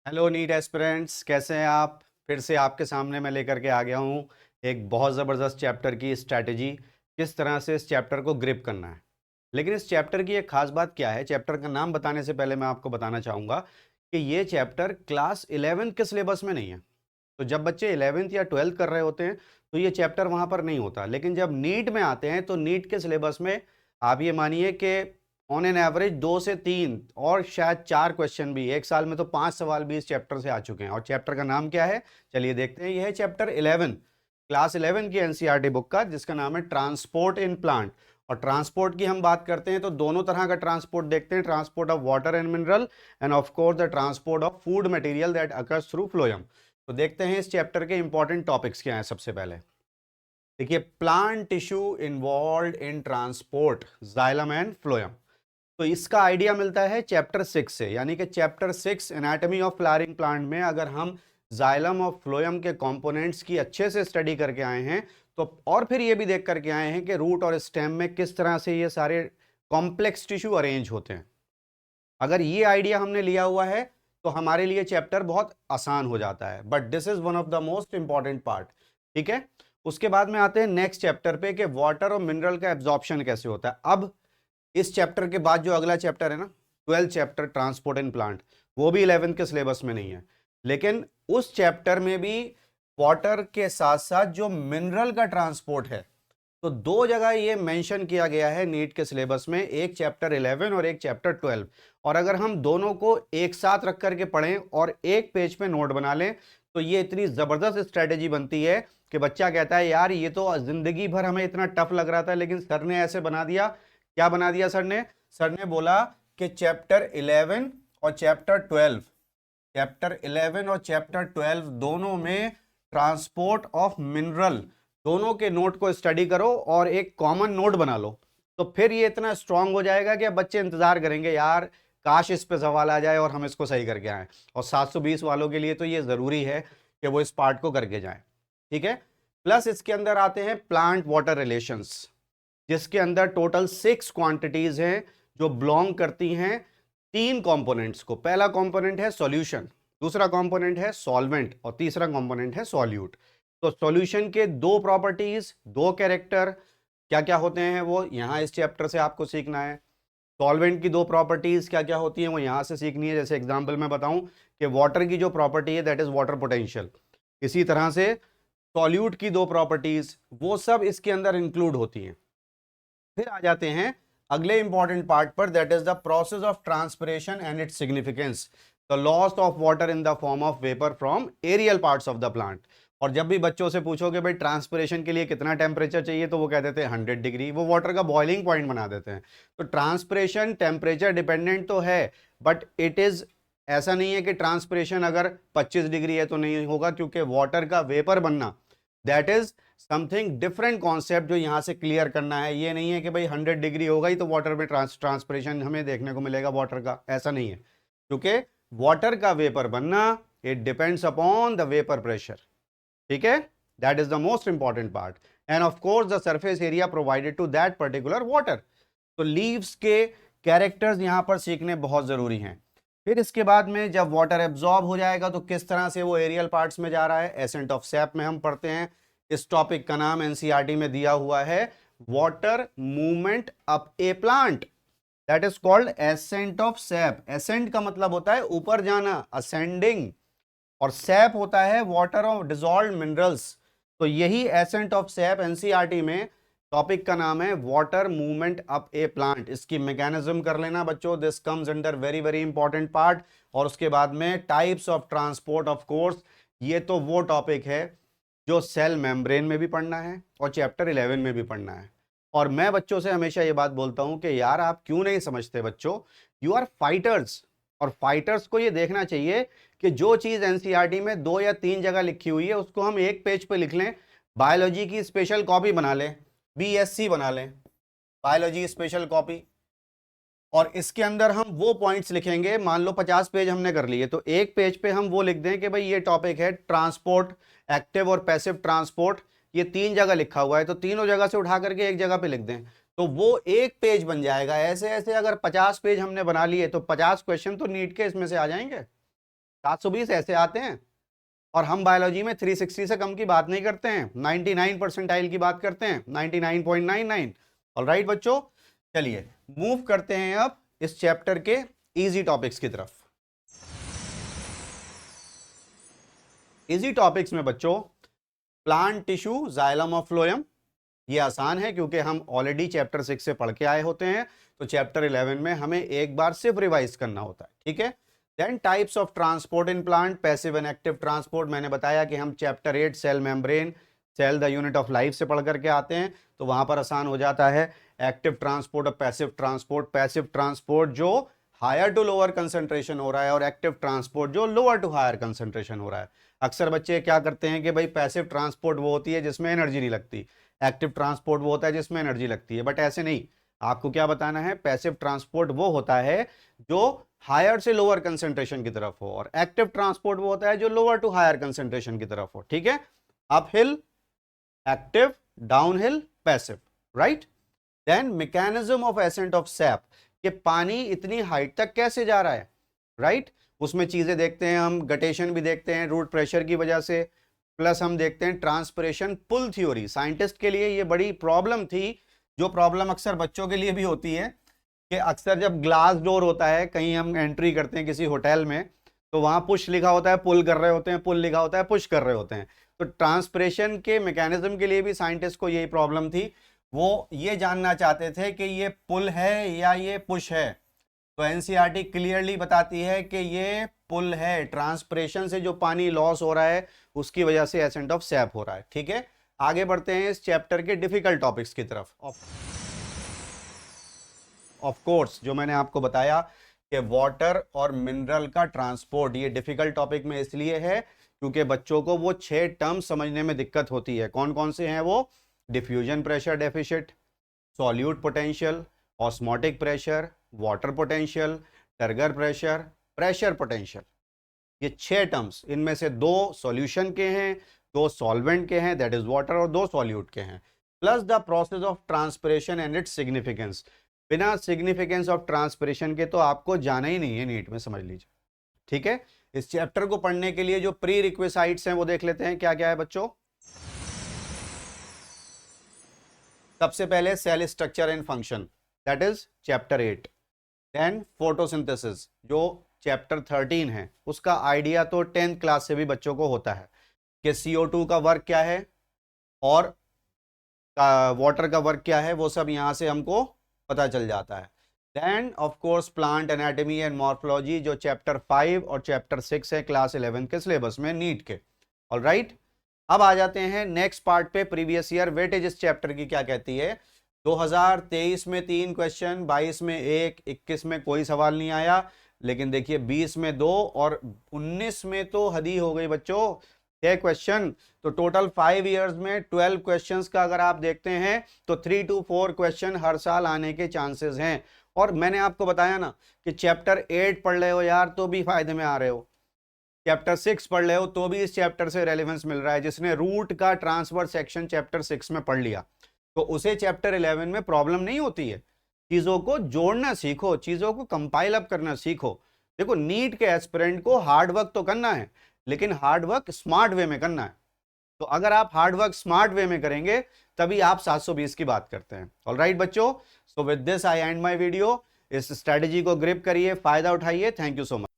Hello NEET aspirants, कैसे हैं आप। फिर से आपके सामने मैं लेकर के आ गया हूँ एक बहुत ज़बरदस्त चैप्टर की स्ट्रैटेजी, किस तरह से इस चैप्टर को ग्रिप करना है। लेकिन इस चैप्टर की एक खास बात क्या है, चैप्टर का नाम बताने से पहले मैं आपको बताना चाहूँगा कि ये चैप्टर क्लास 11 के सिलेबस में नहीं है। तो जब बच्चे 11th या 12th कर रहे होते हैं तो ये चैप्टर वहाँ पर नहीं होता, लेकिन जब नीट में आते हैं तो नीट के सिलेबस में आप ये मानिए कि ऑन एन एवरेज 2 से 3 और शायद 4 क्वेश्चन भी, एक साल में तो 5 सवाल भी इस चैप्टर से आ चुके हैं। और चैप्टर का नाम क्या है, चलिए देखते हैं। यह है चैप्टर 11, क्लास 11 की एनसीईआरटी बुक का, जिसका नाम है ट्रांसपोर्ट इन प्लांट। और ट्रांसपोर्ट की हम बात करते हैं तो दोनों तरह का ट्रांसपोर्ट देखते हैं, transport of water and mineral and of course the transport of food material that occurs through phloem. तो देखते हैं इस चैप्टर के इंपॉर्टेंट टॉपिक्स क्या हैं। सबसे पहले देखिए, plant tissue involve in transport, xylem and phloem. तो इसका आइडिया मिलता है चैप्टर 6 से, यानी कि chapter 6 anatomy of flowering plant में अगर हम जाइलम और फ्लोएम के कंपोनेंट्स की अच्छे से स्टडी करके आए हैं तो, और फिर ये भी देख करके आए हैं कि रूट और स्टेम में किस तरह से ये सारे कॉम्प्लेक्स टिश्यू अरेंज होते हैं, अगर ये आइडिया हमने लिया हुआ है तो हमारे लिए चैप्टर बहुत आसान हो जाता है। But this is one of the most important part. ठीक है, उसके बाद में आते हैं नेक्स्ट चैप्टर पे कि वाटर और मिनरल का एब्जॉर्प्शन कैसे होता है। अब इस चैप्टर के बाद जो अगला चैप्टर है ना, 12th chapter transport in plant, वो भी 11th के सिलेबस में नहीं है, लेकिन उस चैप्टर में भी वाटर के साथ साथ जो मिनरल का ट्रांसपोर्ट है, तो दो जगह ये मेंशन किया गया है नीट के सिलेबस में, एक चैप्टर 11 और एक चैप्टर 12। और अगर हम दोनों को एक साथ रख करके पढ़ें और एक पेज पे नोट बना लें तो ये इतनी जबरदस्त स्ट्रेटेजी बनती है कि बच्चा कहता है यार ये तो जिंदगी भर हमें इतना टफ लग रहा था, लेकिन सर ने ऐसे बना दिया। क्या बना दिया सर ने बोला कि चैप्टर 11 और चैप्टर 12 दोनों में ट्रांसपोर्ट ऑफ मिनरल, दोनों के नोट को स्टडी करो और एक कॉमन नोट बना लो। तो फिर ये इतना स्ट्रांग हो जाएगा कि अब बच्चे इंतजार करेंगे यार काश इस पे सवाल आ जाए और हम इसको सही करके आए। और 720 वालों के लिए तो ये जरूरी है कि वो इस पार्ट को करके जाएं। ठीक है, प्लस इसके अंदर आते हैं प्लांट वाटर रिलेशंस, जिसके अंदर टोटल 6 क्वांटिटीज हैं जो बिलोंग करती हैं 3 कंपोनेंट्स को। पहला कंपोनेंट है सॉल्यूशन, दूसरा कंपोनेंट है सॉल्वेंट और तीसरा कंपोनेंट है सॉल्यूट। तो सॉल्यूशन के दो प्रॉपर्टीज, दो कैरेक्टर क्या क्या होते हैं वो यहां इस चैप्टर से आपको सीखना है। सॉल्वेंट की दो प्रॉपर्टीज क्या क्या होती हैं वो यहां से सीखनी है। जैसे एग्जांपल मैं बताऊं कि वाटर की जो प्रॉपर्टी है दैट इज वाटर पोटेंशियल, इसी तरह से सॉल्यूट की दो प्रॉपर्टीज वो सब इसके अंदर इंक्लूड होती हैं। फिर आ जाते हैं अगले इंपॉर्टेंट पार्ट पर, that is the process of transpiration and its significance, the loss of water in the form of vapour from aerial parts of the plant. और जब भी बच्चों से पूछोगे भाई ट्रांसपिरेशन के लिए कितना टेम्परेचर चाहिए तो वो कह देते हैं 100 डिग्री, वो वाटर का बॉइलिंग पॉइंट बना देते हैं। तो ट्रांसपिरेशन टेम्परेचर डिपेंडेंट तो है, बट इट इज ऐसा नहीं है कि ट्रांसपिरेशन अगर 25 डिग्री है तो नहीं होगा, क्योंकि वाटर का वेपर बनना that is something different concept जो यहां से क्लियर करना है। ये नहीं है कि भाई 100 डिग्री होगा ही तो वाटर में ट्रांसपिरेशन हमें देखने को मिलेगा वाटर का, ऐसा नहीं है। क्योंकि वाटर का वेपर बनना it depends upon the vapour pressure. ठीक है, that is the most important part and of course the surface area provided to that particular water. तो लीव्स के कैरेक्टर्स यहां पर सीखने बहुत जरूरी हैं। फिर इसके बाद में जब वाटर एब्जॉर्ब हो जाएगा तो किस तरह से वो एरियल पार्ट्स में जा रहा है, एसेंट ऑफ सैप में हम पढ़ते हैं। इस टॉपिक का नाम एनसीईआरटी में दिया हुआ है water movement up a plant, that is called ascent of sap. Ascent का मतलब होता है ऊपर जाना, असेंडिंग, और सैप होता है वाटर ऑफ डिसॉल्व्ड मिनरल्स। तो यही एसेंट ऑफ सैप एनसीईआरटी में टॉपिक का नाम है water movement up a plant. इसकी मैकेनिज्म कर लेना बच्चों, this comes under very very important part. और उसके बाद में types of transport, of course ये तो वो टॉपिक है जो सेल मेम्ब्रेन में भी पढ़ना है और चैप्टर 11 में भी पढ़ना है। और मैं बच्चों से हमेशा ये बात बोलता हूं कि यार आप क्यों नहीं समझते बच्चों, यू आर फाइटर्स। और फाइटर्स को ये देखना चाहिए कि जो चीज एनसीईआरटी में 2 या 3 जगह लिखी हुई है उसको हम एक पेज पे लिख लें, बायोलॉजी की स्पेशल कॉपी बना लें, बीएससी बना लें, बायोलॉजी स्पेशल कॉपी, और इसके अंदर हम वो पॉइंट्स लिखेंगे। मान लो 50 पेज हमने कर लिए तो एक पेज पे हम वो लिख दें कि भाई ये टॉपिक है ट्रांसपोर्ट, एक्टिव और पैसिव ट्रांसपोर्ट, ये 3 जगह लिखा हुआ है, तो तीनों जगह से उठा करके एक जगह पे लिख दें तो वो एक पेज बन जाएगा। ऐसे ऐसे अगर 50 पेज हमने बना लिए तो 50 क्वेश्चन तो नीट के इसमें से आ जाएंगे, 720 ऐसे आते हैं, और हम बायोलॉजी में 360 से कम की बात नहीं करते हैं, 99 परसेंटाइल की बात करते हैं, 99.99। ऑलराइट बच्चों, चलिए मूव करते हैं अब इस चैप्टर के इजी टॉपिक्स की तरफ। इजी टॉपिक्स में बच्चों प्लांट टिश्यू जाइलम और फ्लोएम, ये आसान है क्योंकि हम ऑलरेडी चैप्टर 6 से पढ़ के आए होते हैं, तो चैप्टर 11 में हमें एक बार सिर्फ रिवाइज करना होता है, ठीक है। Then types of transport in plant, passive and active transport, मैंने बताया कि हम chapter 8 cell membrane, cell the unit of life से पढ़ करके आते हैं, तो वहां पर आसान हो जाता है। एक्टिव ट्रांसपोर्ट और पैसिव ट्रांसपोर्ट, पैसिव ट्रांसपोर्ट जो हायर टू लोअर कंसंट्रेशन हो रहा है, और एक्टिव ट्रांसपोर्ट जो लोअर टू हायर कंसंट्रेशन हो रहा है। अक्सर बच्चे क्या करते हैं कि भाई पैसिव ट्रांसपोर्ट वो होती है जिसमें एनर्जी नहीं लगती, एक्टिव ट्रांसपोर्ट वो होता है जिसमें एनर्जी लगती है, बट ऐसे नहीं। आपको क्या बताना है, पैसिव ट्रांसपोर्ट वो होता है जो हायर से लोअर कंसंट्रेशन की तरफ हो, और एक्टिव ट्रांसपोर्ट वो होता है जो लोअर टू हायर कंसंट्रेशन की तरफ हो, ठीक है। Uphill active, downhill passive, right. Then mechanism of ascent of sap, कि पानी इतनी हाइट तक कैसे जा रहा है, राइट। उसमें चीजें देखते हैं हम, गटेशन भी देखते हैं रूट प्रेशर की वजह से, प्लस हम देखते हैं ट्रांसपिरेशन पुल थ्योरी। साइंटिस्ट के लिए ये बड़ी प्रॉब्लम थी, जो प्रॉब्लम अक्सर बच्चों के लिए भी होती है, कि अक्सर जब ग्लास डोर होता है, कहीं हम एंट्री करते हैं किसी होटल में, तो वहां पुश लिखा होता है, पुल कर रहे होते हैं, पुल लिखा होता है, पुश कर रहे होते हैं। तो ट्रांसपिरेशन के मैकेनिज्म के लिए भी साइंटिस्ट को यही प्रॉब्लम थी, वो ये जानना चाहते थे कि ये पुल है या ये पुश है। तो एनसीईआरटी क्लियरली बताती है कि ये पुल है, ट्रांसपिरेशन से जो पानी लॉस हो रहा है उसकी वजह से एसेंट ऑफ सैप हो रहा है, ठीक है। आगे बढ़ते हैं इस चैप्टर के डिफिकल्ट टॉपिक्स की तरफ। ऑफ कोर्स जो मैंने आपको बताया कि वाटर और मिनरल का ट्रांसपोर्ट, ये डिफिकल्ट टॉपिक में इसलिए है क्योंकि बच्चों को वो 6 टर्म समझने में दिक्कत होती है। कौन कौन से हैं वो? Diffusion pressure deficit, solute potential, osmotic pressure, water potential, turgor pressure, pressure potential. ये 6 टर्म्स, इनमें से 2 सॉल्यूशन के हैं, 2 सॉल्वेंट के हैं दैट इज वाटर, और 2 सॉल्यूट के हैं, plus the process of transpiration and its significance. बिना सिग्निफिकेंस ऑफ ट्रांसपिरेशन के तो आपको जाना ही नहीं है नीट में, समझ लीजिए, ठीक है। इस चैप्टर को पढ़ने के लिए जो प्री रिक्विसाइट्स हैं वो देख लेते हैं क्या क्या है बच्चों। सबसे पहले cell structure and function, that is chapter 8। Then photosynthesis जो चैप्टर 13 है, उसका आइडिया तो 10th क्लास से भी बच्चों को होता है कि CO2 का वर्क क्या है और वाटर का वर्क क्या है, वो सब यहां से हमको पता चल जाता है। Then of course plant anatomy and morphology जो चैप्टर 5 और चैप्टर 6 है क्लास 11 के सिलेबस में नीट के। ऑलराइट, अब आ जाते हैं नेक्स्ट पार्ट पे, प्रीवियस ईयर वेटेज इस चैप्टर की क्या कहती है। 2023 में 3 क्वेश्चन, 22 में 1, 21 में कोई सवाल नहीं आया, लेकिन देखिए 20 में 2 और 19 में तो हद ही हो गई बच्चों, 6 क्वेश्चन। तो टोटल 5 इयर्स में 12 क्वेश्चंस का अगर आप देखते हैं तो 3 to 4 क्वेश्चन हर साल आने के चांसेस हैं। और मैंने आपको बताया ना कि चैप्टर 8 पढ़ रहे हो यार तो भी फायदे में आ रहे हो, चैप्टर 6 पढ़ रहे हो तो भी इस चैप्टर से रेलेवेंस मिल रहा है। जिसने रूट का ट्रांसफर सेक्शन चैप्टर 6 में पढ़ लिया तो उसे चैप्टर 11 में प्रॉब्लम नहीं होती है। चीजों को जोड़ना सीखो, चीजों को कंपाइल अप करना सीखो। देखो नीट के एस्पिरेंट को हार्ड वर्क तो करना है, लेकिन हार्ड वर्क स्मार्ट वे में करना है। तो अगर आप हार्ड वर्क स्मार्ट वे में करेंगे तभी आप 720 की बात करते हैं। ऑलराइट बच्चों, so with this I and my video. इस स्ट्रेटेजी को ग्रिप करिए, फायदा उठाइए। Thank you so much.